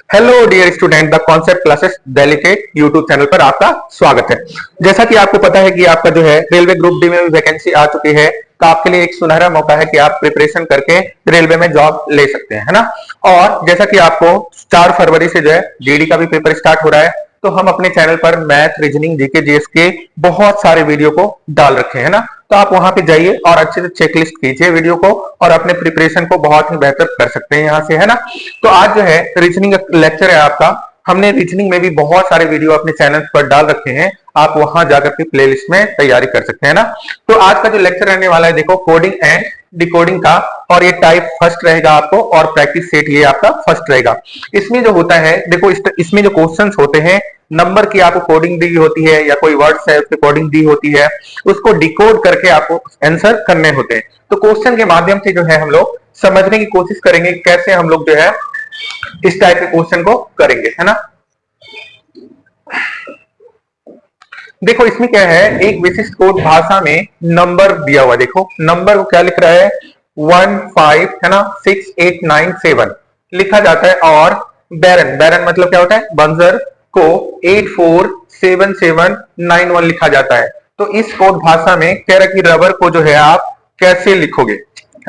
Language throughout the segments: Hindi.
Hello dear student, the concept classes Delhi के यूट्यूब चैनल पर आपका स्वागत है। जैसा कि आपको पता है कि आपका जो है रेलवे ग्रुप डी में भी वैकेंसी आ चुकी है, तो आपके लिए एक सुनहरा मौका है कि आप प्रिपरेशन करके रेलवे में जॉब ले सकते हैं, है ना। और जैसा कि आपको 4 फरवरी से जो है डीडी का भी पेपर स्टार्ट हो रहा है, तो हम अपने चैनल पर मैथ, रीजनिंग, जीके, जीएस के बहुत सारे वीडियो को डाल रखे हैं ना। तो आप वहां पे जाइए और अच्छे से चेकलिस्ट कीजिए वीडियो को और अपने प्रिपरेशन को बहुत ही बेहतर कर सकते हैं यहाँ से, है ना। तो आज जो है रीजनिंग लेक्चर है आपका। हमने रीजनिंग में भी बहुत सारे वीडियो अपने चैनल पर डाल रखे हैं, आप वहां जाकर के प्लेलिस्ट में तैयारी कर सकते हैं ना। तो आज का जो लेक्चर रहने वाला है, देखो, कोडिंग एंड डिकोडिंग का, और ये टाइप फर्स्ट रहेगा आपको और प्रैक्टिस सेट ये आपका फर्स्ट रहेगा। इसमें जो होता है, देखो, इसमें जो क्वेश्चंस होते हैं, नंबर की आपको कोडिंग दी होती है या कोई वर्ड्स है उसकी कोडिंग दी होती है, उसको डिकोड करके आपको आंसर करने होते हैं। तो क्वेश्चन के माध्यम से जो है हम लोग समझने की कोशिश करेंगे कैसे हम लोग जो है इस टाइप के क्वेश्चन को करेंगे, है ना। देखो, इसमें क्या है, एक विशिष्ट कोड भाषा में नंबर दिया हुआ, देखो नंबर को क्या लिख रहा है, 1 5, है ना, 6 8 9 7 लिखा जाता है। और बैरन, बैरन मतलब क्या होता है, बंजर को 8 4 7 7 9 1 लिखा जाता है। तो इस कोड भाषा में कह रहा है कि रबर को जो है आप कैसे लिखोगे,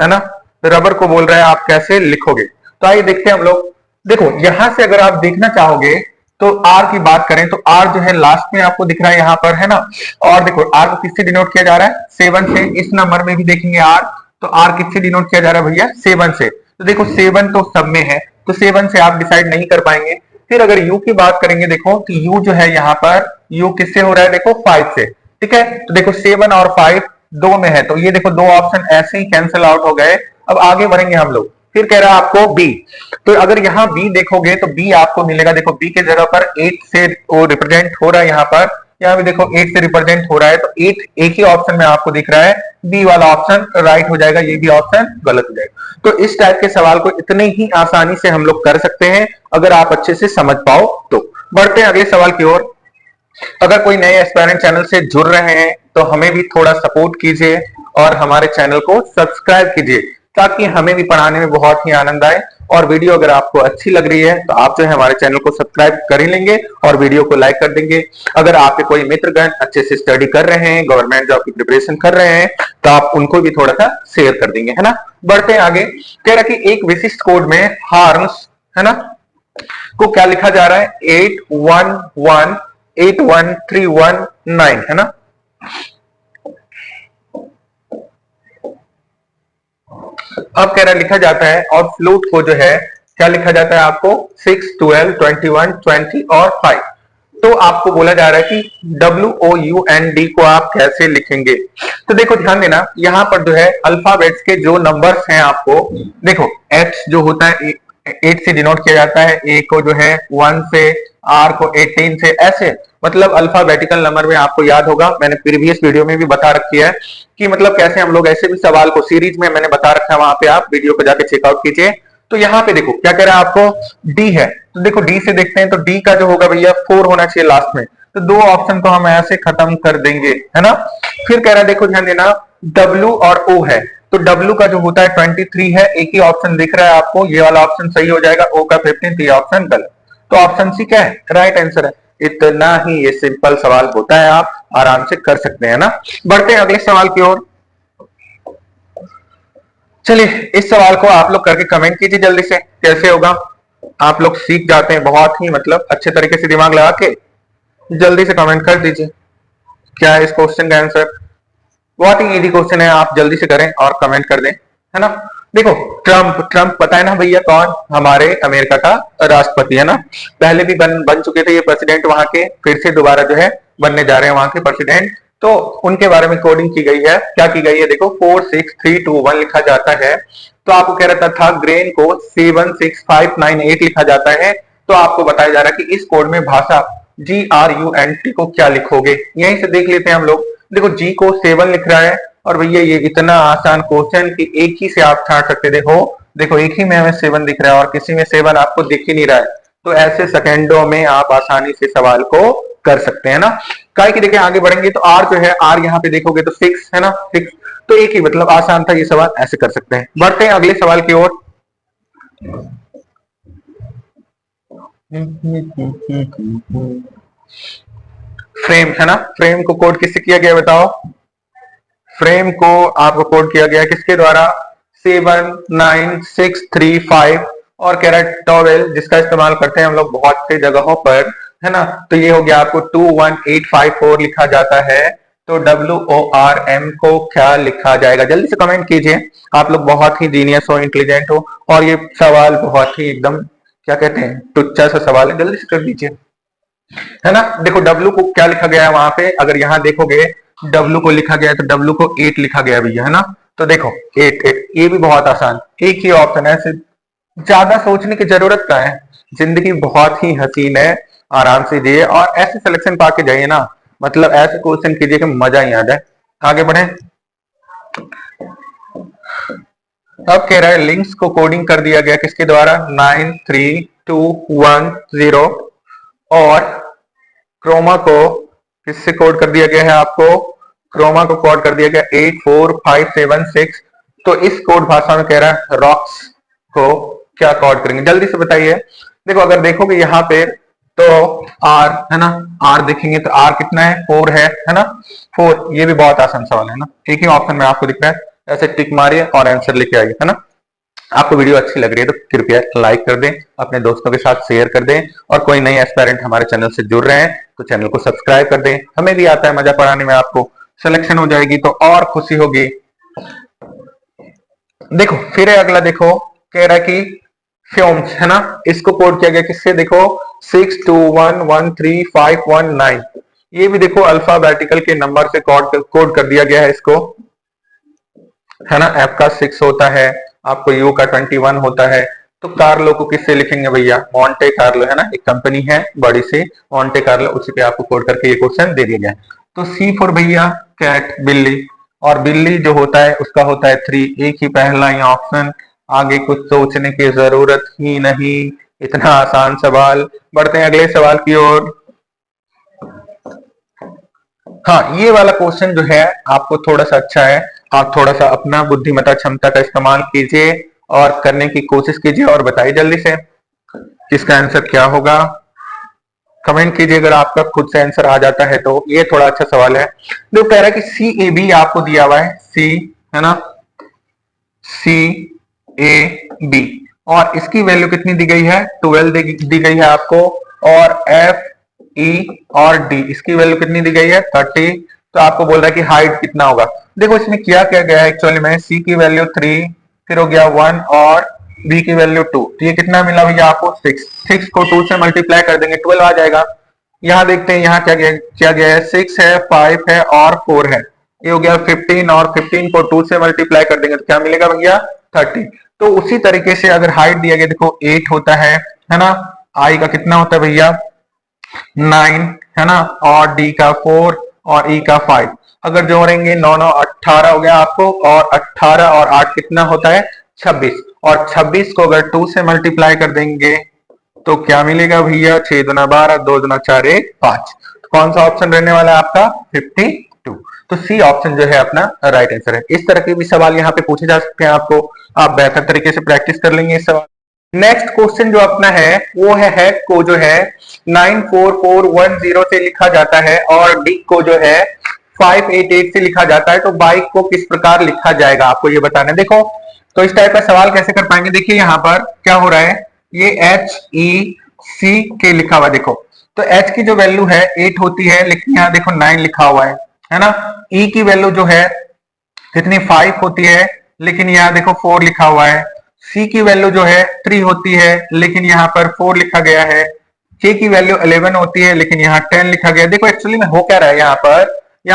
है ना। रबर को बोल रहा है आप कैसे लिखोगे। तो आइए देखते हैं हम लोग। देखो, यहां से अगर आप देखना चाहोगे तो आर की बात करें तो आर जो है लास्ट में आपको दिख रहा है यहां पर, है ना। और देखो, आर को किससे डिनोट किया जा रहा है, 7 से। इस नंबर में भी देखेंगे आर, तो आर किससे डिनोट किया जा रहा है भैया, 7 से। तो देखो 7 तो सब में है, तो 7 से आप डिसाइड नहीं कर पाएंगे। फिर अगर यू की बात करेंगे, देखो कि यू जो है यहाँ पर, यू किससे हो रहा है, देखो 5 से, ठीक है। तो देखो 7 और 5 दो में है, तो ये देखो दो ऑप्शन ऐसे ही कैंसिल आउट हो गए। अब आगे बढ़ेंगे हम लोग। फिर कह रहा है आपको बी, तो अगर यहाँ बी देखोगे तो बी आपको मिलेगा, देखो बी के जगह पर 8 से वो रिप्रेजेंट हो रहा है यहाँ पर, यहाँ भी देखो 8 से रिप्रेजेंट हो रहा है, तो 8 एक ही ऑप्शन में आपको दिख रहा है, बी वाला ऑप्शन राइट हो जाएगा, ये भी ऑप्शन गलत हो जाएगा। तो इस टाइप के सवाल को इतने ही आसानी से हम लोग कर सकते हैं अगर आप अच्छे से समझ पाओ तो। बढ़ते हैं अगले सवाल की ओर। अगर कोई नए एस्पायरेंट चैनल से जुड़ रहे हैं तो हमें भी थोड़ा सपोर्ट कीजिए और हमारे चैनल को सब्सक्राइब कीजिए, ताकि हमें भी पढ़ाने में बहुत ही आनंद आए। और वीडियो अगर आपको अच्छी लग रही है तो आप जो है हमारे चैनल को सब्सक्राइब कर ही लेंगे और वीडियो को लाइक कर देंगे। अगर आपके कोई मित्रगण अच्छे से स्टडी कर रहे हैं, गवर्नमेंट जॉब की प्रिपरेशन कर रहे हैं, तो आप उनको भी थोड़ा सा शेयर कर देंगे, है ना। बढ़ते हैं आगे। कह रहा कि एक विशिष्ट कोड में हार्न्स, है ना, को क्या लिखा जा रहा है, 8 1 1 8 1 3 1 9, है ना। अब कह रहा लिखा जाता है, और फ्लूट को जो है क्या लिखा जाता है आपको, 6 12 21 20 और 5। तो आपको बोला जा रहा है कि WOUND को आप कैसे लिखेंगे। तो देखो ध्यान देना, यहां पर जो है अल्फाबेट्स के जो नंबर्स हैं, आपको देखो H जो होता है 8 से डिनोट किया जाता है, A को जो है 1 से, R को 18 से, ऐसे मतलब अल्फाबेटिकल नंबर में आपको याद होगा, मैंने प्रीवियस वीडियो में भी बता रखी है कि मतलब कैसे हम लोग ऐसे भी सवाल को सीरीज में मैंने बता रखा है, वहां पे आप वीडियो को जाके चेकआउट कीजिए। तो यहाँ पे देखो क्या कह रहा है आपको, डी है, तो देखो डी से देखते हैं, तो डी का जो होगा भैया 4 होना चाहिए लास्ट में, तो दो ऑप्शन को हम ऐसे खत्म कर देंगे, है ना। फिर कह रहा है, देखो ध्यान देना, डब्ल्यू और ओ है, तो डब्ल्यू का जो होता है 23 है, एक ही ऑप्शन दिख रहा है आपको, ये वाला ऑप्शन सही हो जाएगा, ओ का 15, ये ऑप्शन गलत। तो ऑप्शन सी क्या है, राइट आंसर है। इतना ही ये सिंपल सवाल होता है, आप आराम से कर सकते हैं ना। बढ़ते हैं अगले सवाल की ओर। चलिए, इस सवाल को आप लोग करके कमेंट कीजिए जल्दी से, कैसे होगा। आप लोग सीख जाते हैं बहुत ही मतलब अच्छे तरीके से, दिमाग लगा के जल्दी से कमेंट कर दीजिए क्या है इस क्वेश्चन का आंसर। बहुत ही इजी क्वेश्चन है, आप जल्दी से करें और कमेंट कर दें, है ना। देखो, ट्रंप, ट्रंप पता है ना भैया कौन, हमारे अमेरिका का राष्ट्रपति, है ना। पहले भी बन चुके थे ये प्रेसिडेंट वहां के, फिर से दोबारा जो है बनने जा रहे हैं वहां के प्रेसिडेंट। तो उनके बारे में कोडिंग की गई है, क्या की गई है, देखो 4 6 3 2 1 लिखा जाता है। तो आपको कह रहा था ग्रेन को 7 6 5 9 8 लिखा जाता है। तो आपको बताया जा रहा है कि इस कोड में भाषा GRUNT को क्या लिखोगे, यहीं से देख लेते हैं हम लोग। देखो जी को 7 लिख रहा है, और भैया ये इतना आसान क्वेश्चन कि एक ही से आप छाट सकते, देखो एक ही में हमें 7 दिख रहा है और किसी में 7 आपको दिख ही नहीं रहा है। तो ऐसे सेकेंडों में आप आसानी से सवाल को कर सकते हैं ना। काय की देखिए आगे बढ़ेंगे तो आर जो है, आर यहाँ पे देखोगे तो 6 है ना, 6, तो एक ही मतलब आसान था ये सवाल, ऐसे कर सकते हैं। बढ़ते हैं अगले सवाल की ओर। फ्रेम है ना, फ्रेम को कोड किससे किया गया बताओ? फ्रेम को आपको कोड किया गया किसके द्वारा? 79635 और कह रहा है टॉवेल, जिसका इस्तेमाल करते हैं हम लोग बहुत सी जगहों पर, है ना। तो ये हो गया आपको 21854 लिखा जाता है। तो WORM को क्या लिखा जाएगा? जल्दी से कमेंट कीजिए। आप लोग बहुत ही जीनियस हो, इंटेलिजेंट हो, और ये सवाल बहुत ही एकदम क्या कहते हैं, टुच्चा सा सवाल है, जल्दी से कर लीजिए, है ना। देखो डब्लू को क्या लिखा गया है वहां पे, अगर यहाँ देखोगे डब्लू को लिखा गया है तो डब्लू को 8 लिखा गया भैया, है ना। तो देखो 8 ये भी बहुत आसान, एक ही ऑप्शन है, ज्यादा सोचने की जरूरत क्या है। जिंदगी बहुत ही हसीन है, आराम से जिए और ऐसे सिलेक्शन पाके जाइए ना, मतलब ऐसे क्वेश्चन कीजिए कि मजा ही आ जाए। आगे बढ़े। अब कह रहा है लिंक्स को कोडिंग कर दिया गया किसके द्वारा? 93210, और क्रोमा को किससे कोड कर दिया गया है? आपको क्रोमा को कोड कर दिया गया 84576। तो इस कोड भाषा में कह रहा है रॉक्स को क्या कोड करेंगे? जल्दी से बताइए। देखो अगर देखोगे यहाँ पे तो आर है ना, आर देखेंगे तो आर कितना है? 4 है ना, 4। ये भी बहुत आसान सवाल है ना, एक ही ऑप्शन में आपको दिख रहा है, ऐसे टिक मारिए और आंसर लेके आइए, है ना। आपको वीडियो अच्छी लग रही है तो कृपया लाइक कर दें, अपने दोस्तों के साथ शेयर कर दें, और कोई नए एस्पायरेंट हमारे चैनल से जुड़ रहे हैं तो चैनल को सब्सक्राइब कर दें। हमें भी आता है मजा पढ़ाने में, आपको सिलेक्शन हो जाएगी तो और खुशी होगी। देखो फिर है अगला, देखो कह रहा है कि फ्यूम्स है ना, इसको कोड किया गया किससे? देखो 621135519। ये भी देखो अल्फाबेटिकल के नंबर से कोड कर दिया गया है इसको, है ना। एफ का 6 होता है, आपको यू का 21 होता है। तो कार्लो को किससे लिखेंगे भैया? मॉन्टे कार्लो, है ना, एक कंपनी है बड़ी सी मॉन्टे कार्लो, उसी पे आपको कोड करके ये क्वेश्चन दे दिया गया है। तो सी फॉर भैया कैट, बिल्ली, और बिल्ली जो होता है उसका होता है 3। एक ही पहला ही ऑप्शन, आगे कुछ सोचने की जरूरत ही नहीं, इतना आसान सवाल। बढ़ते हैं अगले सवाल की ओर। हाँ ये वाला क्वेश्चन जो है आपको थोड़ा सा अच्छा है, आप थोड़ा सा अपना बुद्धिमत्ता क्षमता का इस्तेमाल कीजिए और करने की कोशिश कीजिए, और बताइए जल्दी से इसका आंसर क्या होगा। कमेंट कीजिए अगर आपका खुद से आंसर आ जाता है तो। ये थोड़ा अच्छा सवाल है। जो कह रहा है कि CAB आपको दिया हुआ है, सी है ना, CAB, और इसकी वैल्यू कितनी दी गई है? 12 दी गई है आपको। और FE और D इसकी वैल्यू कितनी दी गई है? 30। तो आपको बोल रहा है कि हाइट कितना होगा। देखो इसमें क्या क्या गया है एक्चुअली में, C की वैल्यू 3, फिर हो गया 1, और B की वैल्यू 2। तो ये कितना मिला भैया आपको? 6। 6 को 2 से मल्टीप्लाई कर देंगे 12 आ जाएगा। यहाँ देखते हैं यहाँ क्या गया है, 6 है, 5 है और 4 है। ये हो गया 15, और 15 को 2 से मल्टीप्लाई कर देंगे तो क्या मिलेगा भैया? 30। तो उसी तरीके से अगर हाइट दिया गया, देखो 8 होता है ना, आई का कितना होता है भैया? 9, है ना, और डी का 4 और ई का 5। अगर जोड़ेंगे 9 9 18 हो गया आपको, और 18 और 8 कितना होता है? 26। और 26 को अगर 2 से मल्टीप्लाई कर देंगे तो क्या मिलेगा भैया? 6 दूना 12, 2 दूना 4, 1 5। तो कौन सा ऑप्शन रहने वाला है आपका? 52। तो सी ऑप्शन जो है अपना राइट आंसर है। इस तरह के भी सवाल यहाँ पे पूछे जा सकते हैं आपको, आप बेहतर तरीके से प्रैक्टिस कर लेंगे इस सवाल। नेक्स्ट क्वेश्चन जो अपना है वो है हैक को जो है 94410 से लिखा जाता है, और डिक को जो है 588 से लिखा जाता है। तो बाइक को किस प्रकार लिखा जाएगा आपको ये बताना है। देखो तो इस टाइप का सवाल कैसे कर पाएंगे, देखिए यहाँ पर क्या हो रहा है, ये HEC लिखा हुआ है। देखो तो H की जो वैल्यू है 8 होती है, लेकिन यहाँ देखो 9 लिखा हुआ है ना। E की वैल्यू जो है कितनी? 5 होती है, लेकिन यहाँ देखो 4 लिखा हुआ है। C की वैल्यू जो है 3 होती है, लेकिन यहाँ पर 4 लिखा गया है। K की वैल्यू 11 होती है, लेकिन यहाँ 10 लिखा गया है। देखो एक्चुअली में हो क्या रहा है यहाँ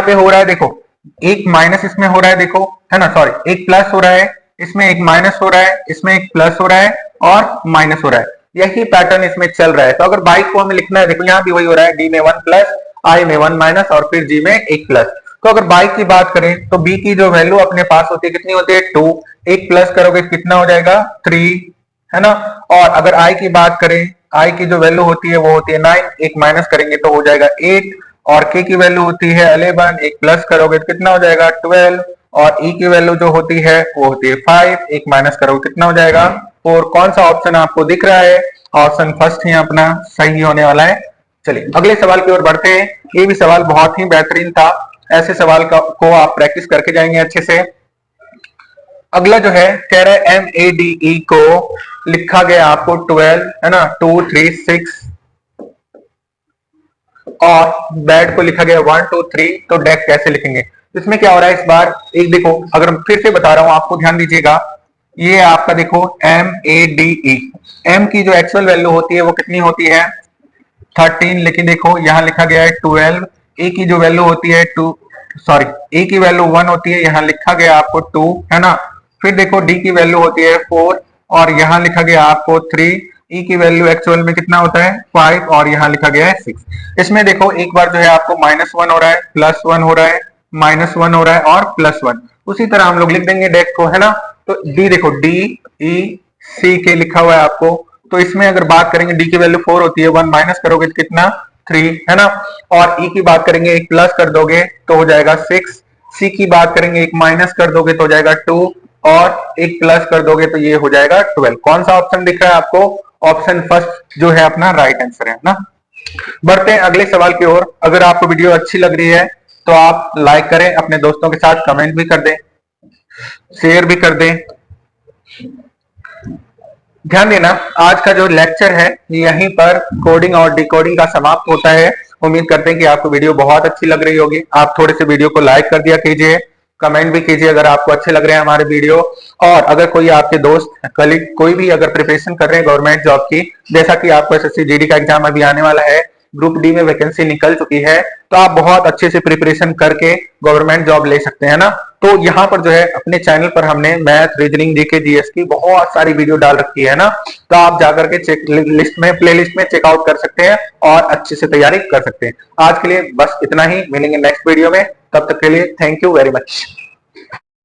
पे हो रहा है, देखो एक माइनस इसमें हो रहा है, देखो है ना, सॉरी एक प्लस हो रहा है, इसमें एक माइनस हो रहा है, इसमें एक प्लस हो रहा है और माइनस हो रहा है। यही पैटर्न इसमें चल रहा है। तो अगर बाइक को हमें लिखना है, देखो यहाँ भी वही हो रहा है, डी में 1 प्लस, आई में 1 माइनस, और फिर जी में 1 प्लस। तो अगर बाइक की बात करें तो बी की जो वैल्यू अपने पास होती है कितनी होती है? 2। एक प्लस करोगे कितना हो जाएगा? 3, है ना। और अगर आई की बात करें, आई की जो वैल्यू होती है वो होती है 9, एक माइनस करेंगे तो हो जाएगा 8। और के की वैल्यू होती है 11, एक प्लस करोगे तो कितना हो जाएगा? 12। और ई की वैल्यू जो होती है वो होती है 5, एक माइनस करोगे कितना हो जाएगा? 4 कौन सा ऑप्शन आपको दिख रहा है? ऑप्शन फर्स्ट ही अपना सही होने वाला है। चलिए अगले सवाल की ओर बढ़ते हैं। ये भी सवाल बहुत ही बेहतरीन था, ऐसे सवाल को आप प्रैक्टिस करके जाएंगे अच्छे से। अगला जो है कह रहा है MADE को लिखा गया आपको 12 है ना, 2 3 6 और बैट को लिखा गया 1 2 3, तो डेक कैसे लिखेंगे? इसमें क्या हो रहा है इस बार? एक देखो, अगर मैं फिर से बता रहा हूं आपको, ध्यान दीजिएगा। ये आपका देखो MADE, M की जो एक्चुअल वैल्यू होती है वो कितनी होती है? 13, लेकिन देखो यहाँ लिखा गया है 12। ए की जो वैल्यू होती है ए की वैल्यू 1 होती है, यहाँ लिखा गया आपको 2 है ना। फिर देखो डी की वैल्यू होती है 4 और यहाँ लिखा गया आपको 3। ई की वैल्यू एक्चुअल में कितना होता है? 5 और यहाँ लिखा गया है 6। इसमें देखो एक बार जो है आपको -1 हो रहा है, +1 हो रहा है, -1 हो रहा है और +1। उसी तरह हम लोग लिख देंगे डेक को, है ना। तो डी देखो, DEC लिखा हुआ है आपको, तो इसमें अगर बात करेंगे डी की वैल्यू 4 होती है, 1 माइनस करोगे तो कितना? 3 है ना। और ई की बात करेंगे, एक प्लस कर दोगे तो हो जाएगा 6। सी की बात करेंगे, एक माइनस कर दोगे तो हो जाएगा 2 और एक प्लस कर दोगे तो ये हो जाएगा 12। कौन सा ऑप्शन दिख रहा है आपको? ऑप्शन फर्स्ट जो है अपना राइट आंसर है ना। बढ़ते हैं अगले सवाल की ओर। अगर आपको वीडियो अच्छी लग रही है तो आप लाइक करें, अपने दोस्तों के साथ कमेंट भी कर दें, शेयर भी कर दें। ध्यान देना, आज का जो लेक्चर है यहीं पर कोडिंग और डिकोडिंग का समाप्त होता है। उम्मीद करते हैं कि आपको वीडियो बहुत अच्छी लग रही होगी। आप थोड़े से वीडियो को लाइक कर दिया कीजिए, कमेंट भी कीजिए अगर आपको अच्छे लग रहे हैं हमारे वीडियो। और अगर कोई आपके दोस्त कलीग कोई भी अगर प्रिपरेशन कर रहे हैं गवर्नमेंट जॉब की, जैसा कि आपको SSC GD का एग्जाम अभी आने वाला है, ग्रुप डी में वैकेंसी निकल चुकी है, तो आप बहुत अच्छे से प्रिपरेशन करके गवर्नमेंट जॉब ले सकते हैं ना। तो यहाँ पर जो है अपने चैनल पर हमने मैथ, रीजनिंग, जीके, जीएस की बहुत सारी वीडियो डाल रखी है ना। तो आप जाकर के चेक लिस्ट में, प्ले लिस्ट में चेकआउट कर सकते हैं और अच्छे से तैयारी कर सकते हैं। आज के लिए बस इतना ही, मिलेंगे नेक्स्ट वीडियो में, तब तक के लिए थैंक यू वेरी मच।